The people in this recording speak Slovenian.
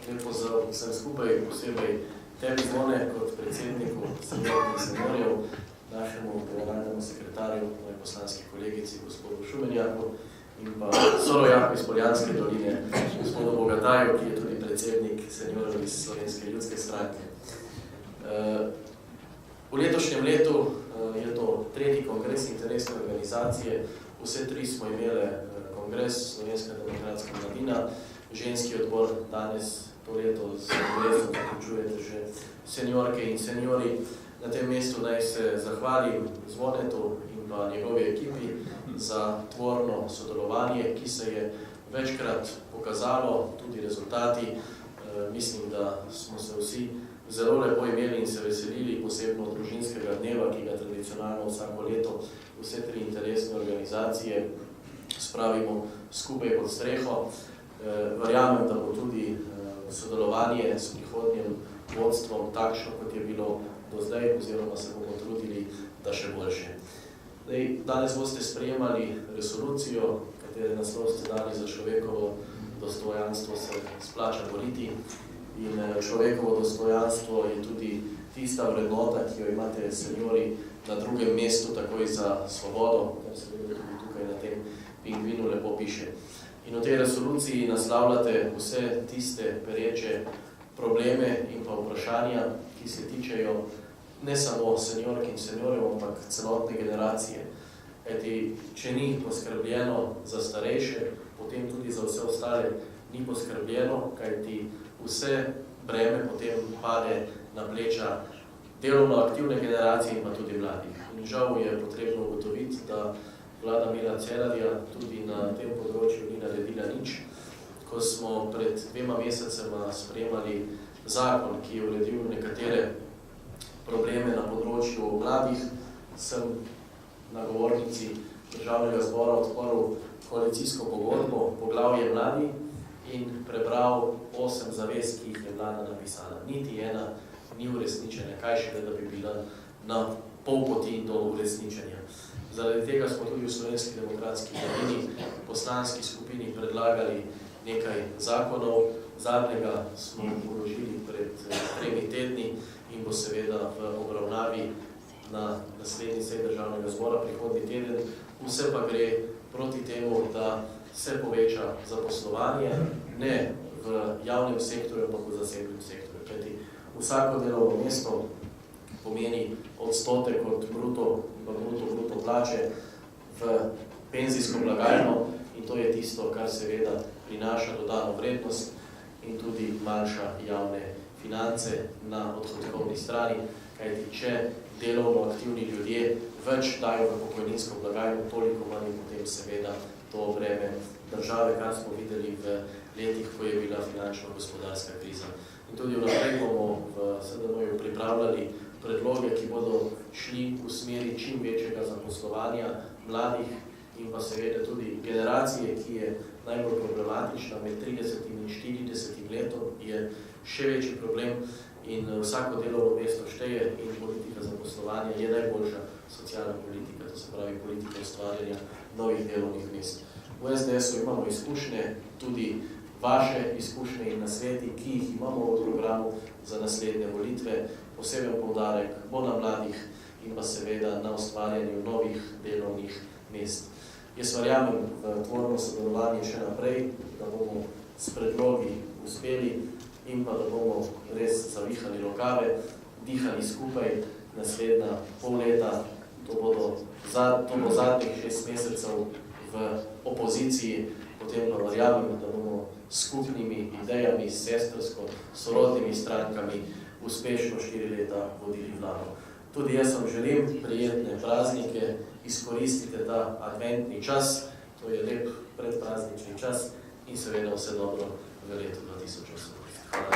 Lep pozdrav vsem skupaj, posebej tebi Zvone kot predsedniku seniork in seniorjev, našemu generalnemu sekretarju, moji poslanski kolegici, gospodu Šumenjaku in pa sorojaku iz Poljanske doline, gospodu Bogataju, ki je tudi predsednik seniorjev iz Slovenske ljudske stranke. V letošnjem letu je to tretji kongres interesne organizacije. Vse tri smo imeli kongres Slovenska demokratska mladina, ženski odbor. Danes to leto z kongresom zaključujete že seniorke in seniori. Na tem mestu naj se zahvalim Zvonetu in pa njegovi ekipi za tvorno sodelovanje, ki se je večkrat pokazalo, tudi rezultati. Mislim, da smo se vsi zelo lepo imeli in se veselili, posebno družinskega dneva, ki ga tradicionalno vsako leto vse tri interesne organizacije spravimo skupaj pod streho. Verjamem, da bo tudi sodelovanje s prihodnjim vodstvom takšno, kot je bilo do zdaj, oziroma se bomo trudili, da še boljše. Danes boste sprejemali resolucijo, katere naslov ste dali za človekovo dostojanstvo se splača boriti. In človekovo dostojanstvo je tudi tista vrednota, ki jo imate seniori na drugem mestu, takoj za svobodo, kar se tudi tukaj na tem pingvinu lepo piše. In v tej resoluciji naslavljate vse tiste pereče probleme in pa vprašanja, ki se tičejo ne samo seniork in seniorjev, ampak celotne generacije. Kajti, če ni poskrbljeno za starejše, potem tudi za vse ostale ni poskrbljeno, kajti vse breme potem pade na pleča delovno aktivne generacije in pa tudi mladih. In žal je potrebno ugotoviti, da vlada Mira Cerarja tudi na tem področju ni naredila nič. Ko smo pred 2 mesecema sprejemali zakon, ki je uredil nekatere probleme na področju mladih, sem na govornici Državnega zbora odprl koalicijsko pogodbo, poglavje mladi, in prebral 8 zavez, ki jih je vlada napisala. Niti ena ni uresničena, kaj še da bi bila na pol poti do uresničenja. Zaradi tega smo tudi v Slovenski demokratski mladini poslanski skupini predlagali nekaj zakonov. Zadnjega smo vložili pred 3 tedni in bo seveda v obravnavi na naslednji seji Državnega zbora prihodnji teden. Vse pa gre proti temu, da se poveča zaposlovanje, ne v javnem sektorju, ampak v zasebnem sektorju. Kajti vsako delovno mesto pomeni odstotek od bruto plače v penzijsko blagajno in to je tisto, kar seveda prinaša dodano vrednost in tudi manjša javne finance na odhodkovni strani. Kajti če delovno aktivni ljudje več dajo v pokojninsko blagajno, toliko manj potem seveda to breme države, kar smo videli v letih, ko je bila finančno-gospodarska kriza. In tudi vnaprej bomo v SDN-ju pripravljali predloge, ki bodo šli v smeri čim večjega zaposlovanja mladih in pa seveda tudi generacije, ki je najbolj problematična med 30 in 40 letom, je še večji problem in vsako delovno mesto šteje in politika zaposlovanja je najboljša socialna politika, to se pravi politika ustvarjanja novih delovnih mest. V SDS-u imamo izkušnje, tudi vaše izkušnje in nasveti, ki jih imamo v programu za naslednje volitve, poseben poudarek bo na mladih in pa seveda na ustvarjanju novih delovnih mest. Jaz verjamem v tvorno sodelovanje še naprej, da bomo s predlogi uspeli in pa da bomo res zavihali rokave, dihali skupaj naslednja pol leta. To bo zadnjih 6 mesecev v opoziciji, potem pa verjamem, da bomo skupnimi idejami, sestrsko, sorodnimi strankami uspešno 4 leta vodili vlado. Tudi jaz vam želim prijetne praznike, izkoristite ta adventni čas, to je lep predpraznični čas in seveda vse dobro v letu 2018. Hvala.